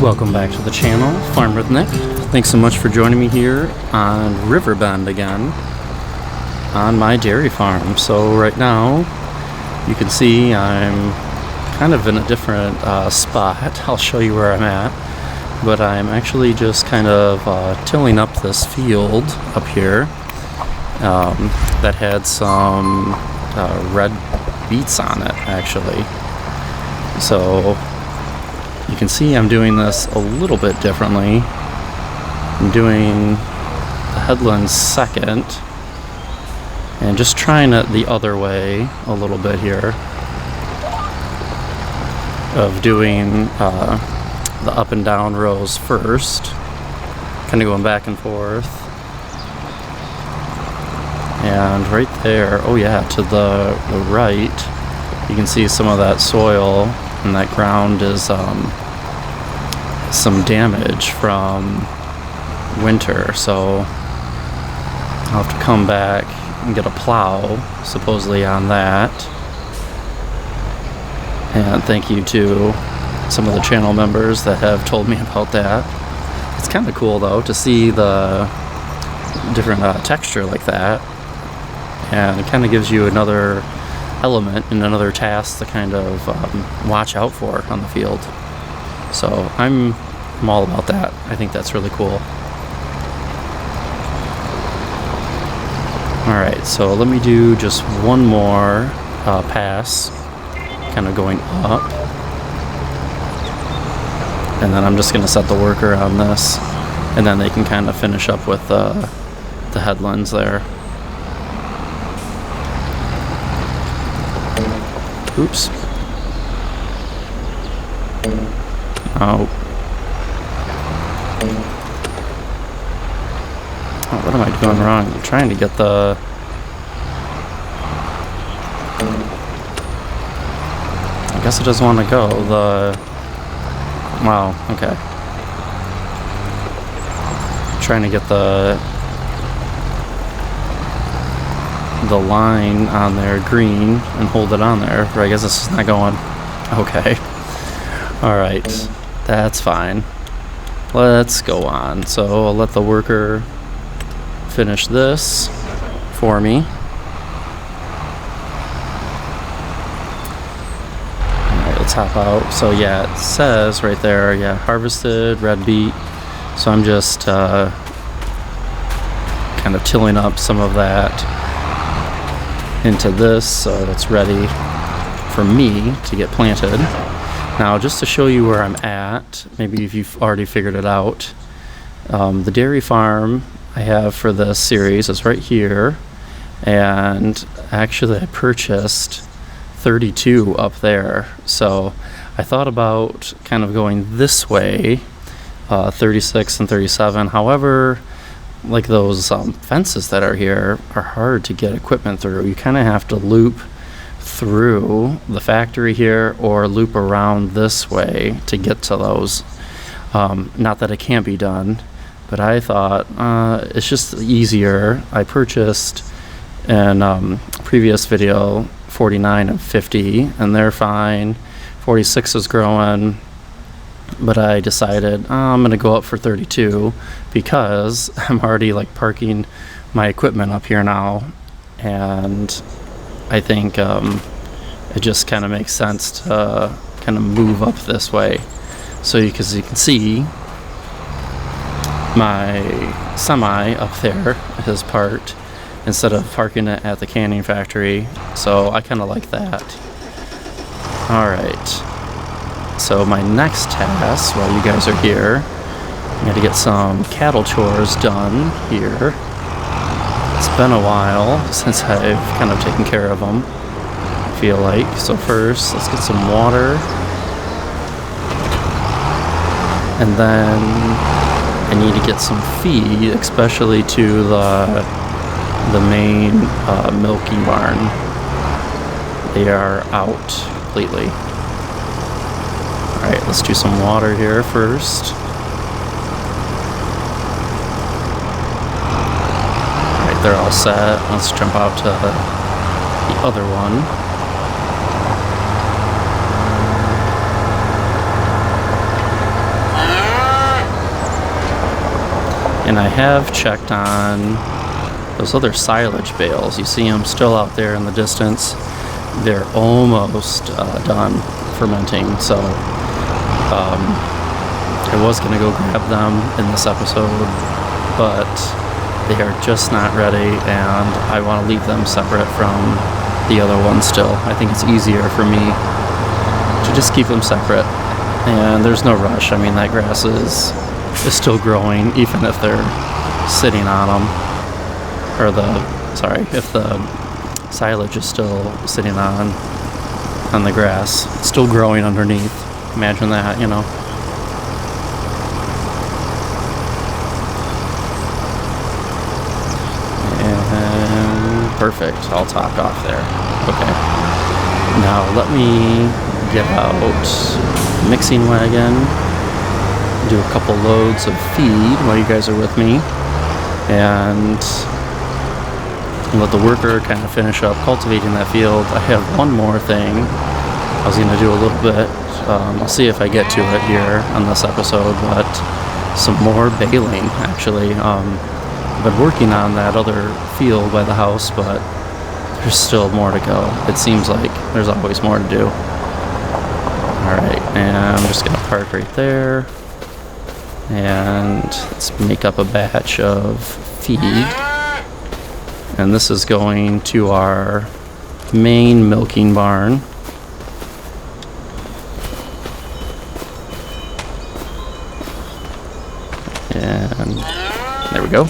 Welcome back to the channel, Farm with Nick. Thanks so much for joining me here on Riverbend again on my dairy farm. So right now you can see I'm kind of in a different spot. I'll show you where I'm at, but I'm actually just kind of tilling up this field up here that had some red beets on it actually. So you can see I'm doing this a little bit differently. I'm doing the headlands second and just trying it the other way a little bit here of doing the up and down rows first, kind of going back and forth. And right there, oh yeah, to the right, you can see some of that soil and that ground is some damage from winter, so I'll have to come back and get a plow supposedly on that. And thank you to some of the channel members that have told me about that. It's kind of cool though to see the different texture like that, and it kind of gives you another element and another task to kind of watch out for on the field. So I'm all about that. I think that's really cool. Alright, so let me do just one more pass, kind of going up, and then I'm just going to set the worker on this, and then they can kind of finish up with the headlands there. Oops. Oh, what am I doing wrong? I'm trying to get the... I guess it doesn't want to go. Wow, okay. I'm trying to get the line on there green and hold it on there, but I guess this is not going. Okay. Alright, that's fine. Let's go on. So I'll let the worker finish this for me. Alright, let's hop out. So yeah, it says right there, yeah, harvested red beet. So I'm just kind of tilling up some of that into this so it's ready for me to get planted. Now, just to show you where I'm at, maybe if you've already figured it out, the dairy farm I have for this series is right here, and actually I purchased 32 up there. So I thought about kind of going this way, 36 and 37. However, like those fences that are here are hard to get equipment through. You kind of have to loop through the factory here or loop around this way to get to those. Not that it can't be done, but I thought it's just easier. I purchased in previous video 49 and 50, and they're fine. 46 is growing, but I decided I'm gonna go up for 32 because I'm already like parking my equipment up here now, and I think it just kind of makes sense to kind of move up this way. So as you can see, my semi up there is parked instead of parking it at the canning factory, so I kind of like that. Alright. So my next task, while you guys are here, I got to get some cattle chores done here. It's been a while since I've kind of taken care of them, I feel like. So first, let's get some water. And then I need to get some feed, especially to the main milking barn. They are out completely. Alright, let's do some water here first. Alright, they're all set. Let's jump out to the other one. And I have checked on those other silage bales. You see them still out there in the distance. They're almost done fermenting, so I was going to go grab them in this episode, but they are just not ready, and I want to leave them separate from the other ones still. I think it's easier for me to just keep them separate, and there's no rush. I mean, that grass is still growing, even if they're sitting on them, or if the silage is still sitting on the grass. It's still growing underneath. Imagine that, you know. And perfect. All topped off there. Okay. Now let me get out mixing wagon, do a couple loads of feed while you guys are with me, and let the worker kind of finish up cultivating that field. I have one more thing I was going to do a little bit. I'll see if I get to it here on this episode, but some more baling, actually. I've been working on that other field by the house, but there's still more to go. It seems like there's always more to do. Alright, and I'm just going to park right there, and let's make up a batch of feed. And this is going to our main milking barn. And there we go.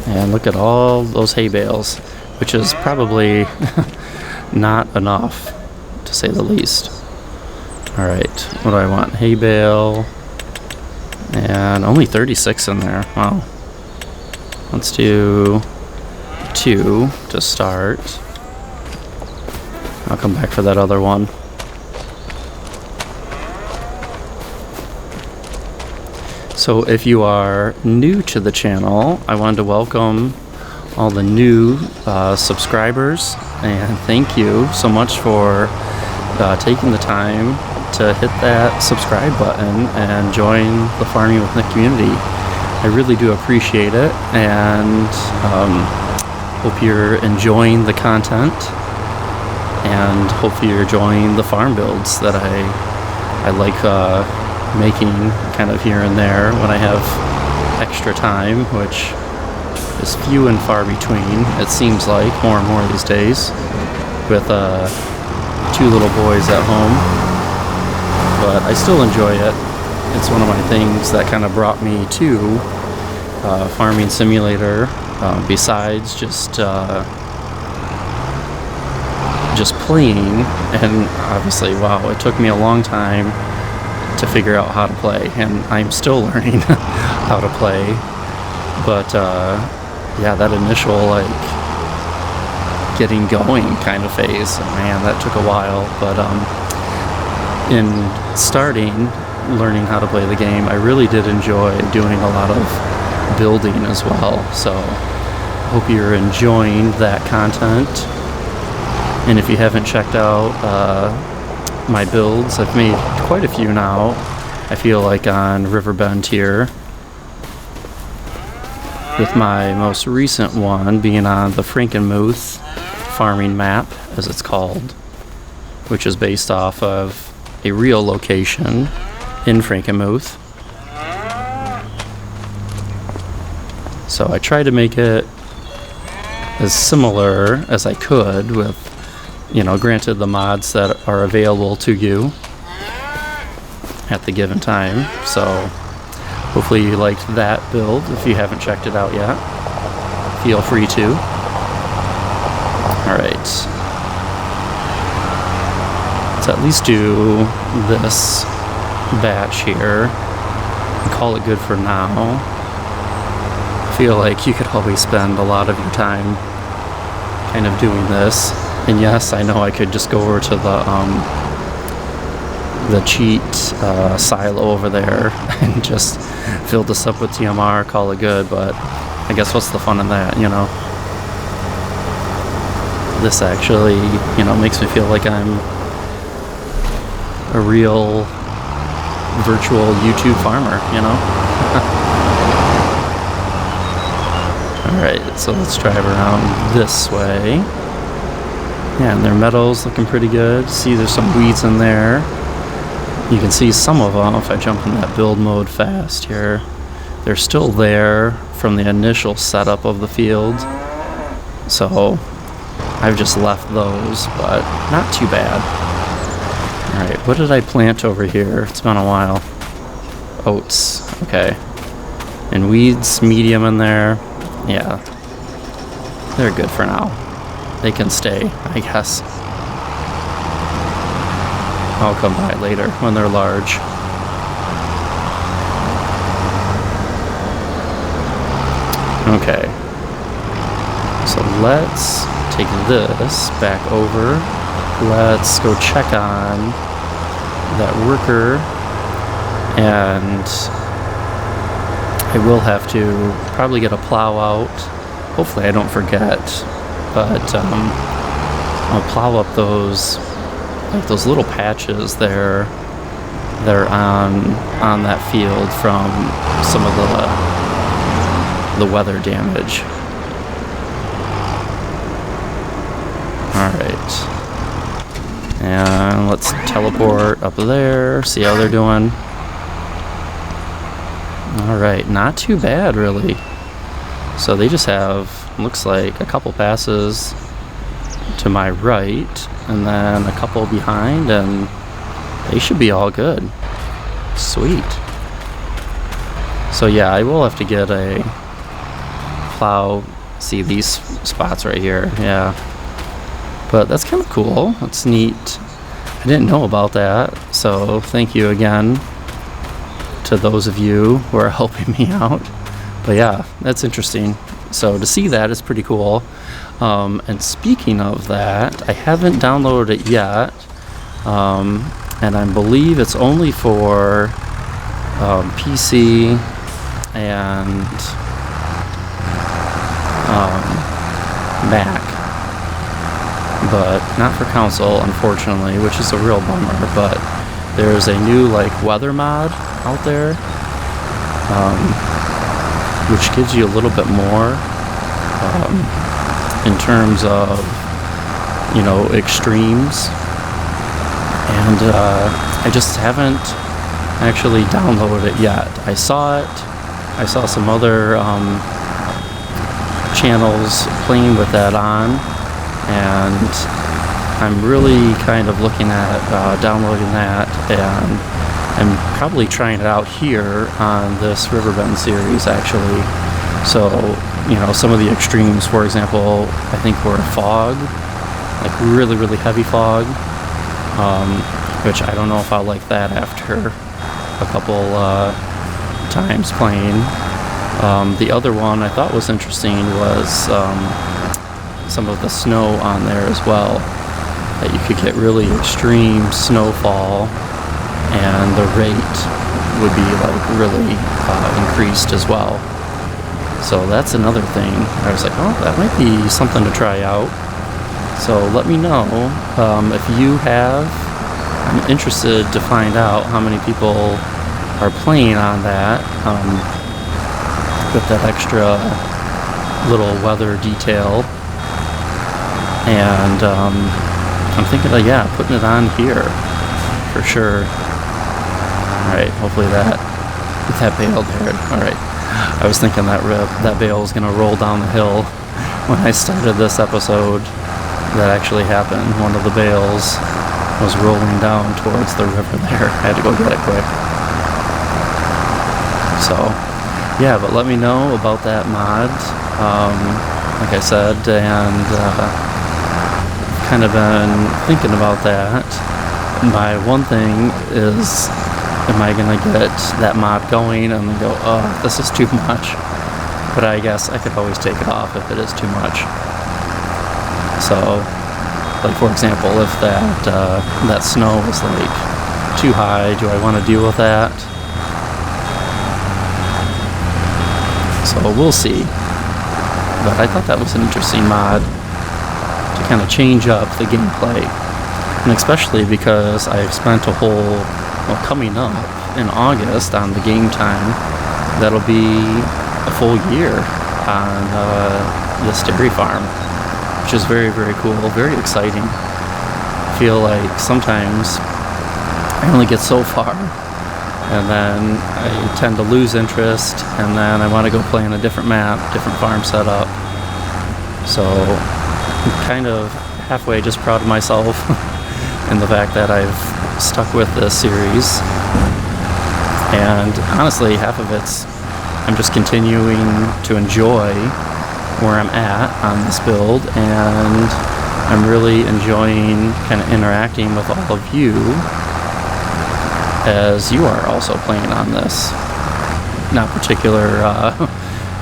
And look at all those hay bales, which is probably not enough, to say the least. Alright, what do I want? Hay bale. And only 36 in there. Wow. Let's do 2 to start. I'll come back for that other one. So if you are new to the channel, I wanted to welcome all the new subscribers, and thank you so much for taking the time to hit that subscribe button and join the Farming with Nick community. I really do appreciate it, and hope you're enjoying the content, and hopefully you're enjoying the farm builds that I like making kind of here and there when I have extra time, which is few and far between, it seems like, more and more these days, with 2 little boys at home. But I still enjoy it. It's one of my things that kind of brought me to Farming Simulator, besides just playing. And obviously, wow, it took me a long time to figure out how to play, and I'm still learning how to play. But yeah, that initial getting going kind of phase, man, that took a while. But in starting learning how to play the game, I really did enjoy doing a lot of building as well. So I hope you're enjoying that content. And if you haven't checked out my builds, I've made quite a few now, I feel like, on Riverbend here, with my most recent one being on the Frankenmuth farming map, as it's called, which is based off of a real location in Frankenmuth. So I tried to make it as similar as I could with, you know, granted the mods that are available to you at the given time. So hopefully you liked that build. If you haven't checked it out yet, feel free to. Alright. Let's at least do this batch here and call it good for now. I feel like you could always spend a lot of your time kind of doing this. And yes, I know I could just go over to the cheat silo over there and just fill this up with TMR, call it good, but I guess what's the fun in that, you know? This actually, you know, makes me feel like I'm a real virtual YouTube farmer, you know? Alright, so let's drive around this way. Yeah, and their meadows looking pretty good. See, there's some weeds in there. You can see some of them if I jump in that build mode fast here. They're still there from the initial setup of the field. So I've just left those, but not too bad. Alright, what did I plant over here? It's been a while. Oats, okay. And weeds, medium in there. Yeah. They're good for now. They can stay, I guess. I'll come by later when they're large. Okay. So let's take this back over. Let's go check on that worker. And I will have to probably get a plow out. Hopefully I don't forget. But I'll plow up those, like those little patches there that are on that field from some of the weather damage. Alright. And let's teleport up there, see how they're doing. Alright, not too bad really. So they just have, looks like, a couple passes to my right, and then a couple behind, and they should be all good. Sweet. So yeah, I will have to get a plow. See these spots right here, yeah. But that's kind of cool. That's neat. I didn't know about that, so thank you again to those of you who are helping me out. But yeah, that's interesting. So to see that is pretty cool. And speaking of that, I haven't downloaded it yet. And I believe it's only for PC and Mac. But not for console, unfortunately, which is a real bummer. But there's a new weather mod out there. Which gives you a little bit more in terms of, extremes. And I just haven't actually downloaded it yet. I saw it. I saw some other channels playing with that on, and I'm really kind of looking at downloading that, and I'm probably trying it out here on this Riverbend series, actually. So, some of the extremes, for example, I think were fog, like really, really heavy fog, which I don't know if I'll like that after a couple times playing. The other one I thought was interesting was some of the snow on there as well, that you could get really extreme snowfall, and the rate would be really increased as well. So that's another thing. I was like, oh, that might be something to try out. So let me know if you have. I'm interested to find out how many people are playing on that with that extra little weather detail. And I'm thinking of, putting it on here for sure. Alright, hopefully that bale there. Alright, I was thinking that bale was going to roll down the hill when I started this episode. That actually happened. One of the bales was rolling down towards the river there. I had to go get it quick. So, yeah, but let me know about that mod. Like I said, and kind of been thinking about that. My one thing is, am I going to get that mod going and then go, oh, this is too much? But I guess I could always take it off if it is too much. So, for example, if that snow is too high, do I want to deal with that? So we'll see. But I thought that was an interesting mod to kind of change up the gameplay. And especially because I've spent coming up in August on the game time, that'll be a full year on this dairy farm, which is very, very cool, very exciting. I feel like sometimes I only get so far, and then I tend to lose interest, and then I want to go play on a different map, different farm setup. So I'm kind of halfway just proud of myself and the fact that I've stuck with this series. And honestly, half of it's I'm just continuing to enjoy where I'm at on this build, and I'm really enjoying kind of interacting with all of you as you are also playing on this. Not particular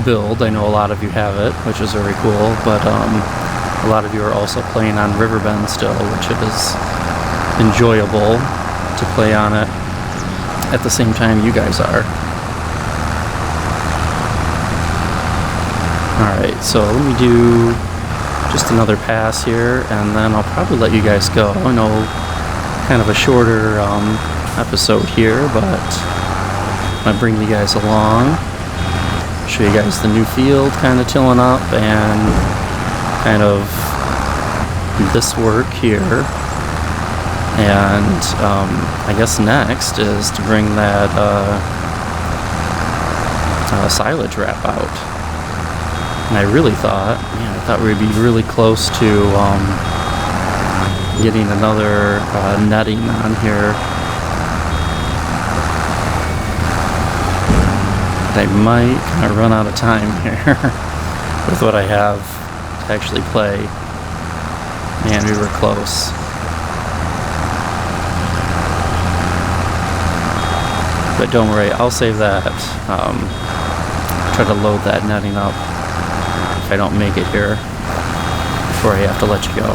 build, I know a lot of you have it, which is very cool, but a lot of you are also playing on Riverbend still, which is enjoyable to play on it at the same time you guys are. Alright, so let me do just another pass here, and then I'll probably let you guys go. I know kind of a shorter episode here, but I bring you guys along, show you guys the new field kind of tilling up, and kind of this work here. And I guess next is to bring that silage wrap out. And I really thought, I thought we'd be really close to getting another netting on here. But I might kind of run out of time here with what I have to actually play. Man, we were close. But don't worry, I'll save that. Try to load that netting up if I don't make it here before I have to let you go.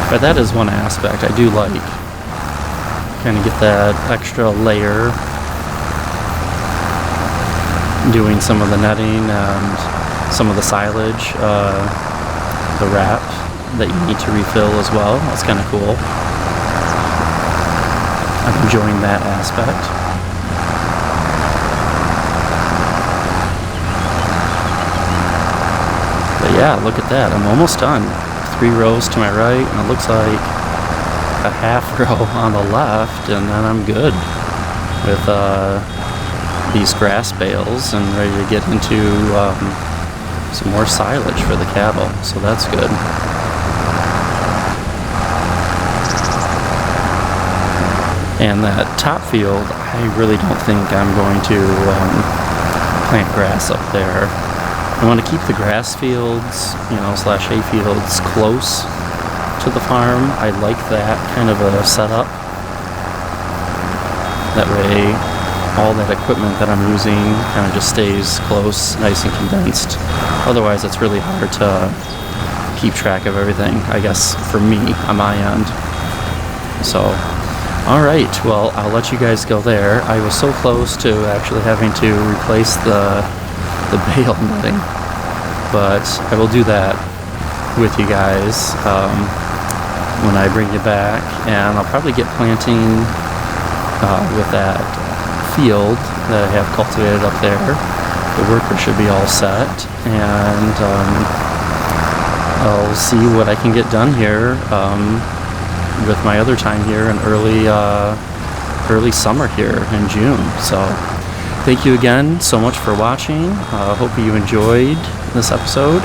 But that is one aspect I do like. Kind of get that extra layer doing some of the netting and some of the silage, the wrap that you need to refill as well. That's kind of cool. I'm enjoying that aspect. But yeah, look at that. I'm almost done. 3 rows to my right, and it looks like a half row on the left, and then I'm good with these grass bales and ready to get into some more silage for the cattle. So that's good. And that top field, I really don't think I'm going to plant grass up there. I want to keep the grass fields, slash hay fields close to the farm. I like that kind of a setup. That way, all that equipment that I'm using kind of just stays close, nice and condensed. Otherwise, it's really hard to keep track of everything, I guess, for me on my end. So, alright, well, I'll let you guys go there. I was so close to actually having to replace the bale netting, but I will do that with you guys when I bring you back, and I'll probably get planting with that field that I have cultivated up there. The worker should be all set, and I'll see what I can get done here with my other time here in early summer here in June. So thank you again so much for watching. Hope you enjoyed this episode,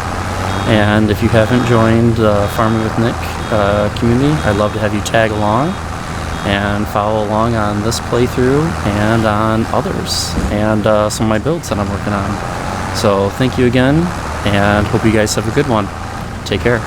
and if you haven't joined the Farming with Nick community, I'd love to have you tag along and follow along on this playthrough and on others, and some of my builds that I'm working on. So thank you again, and hope you guys have a good one. Take care.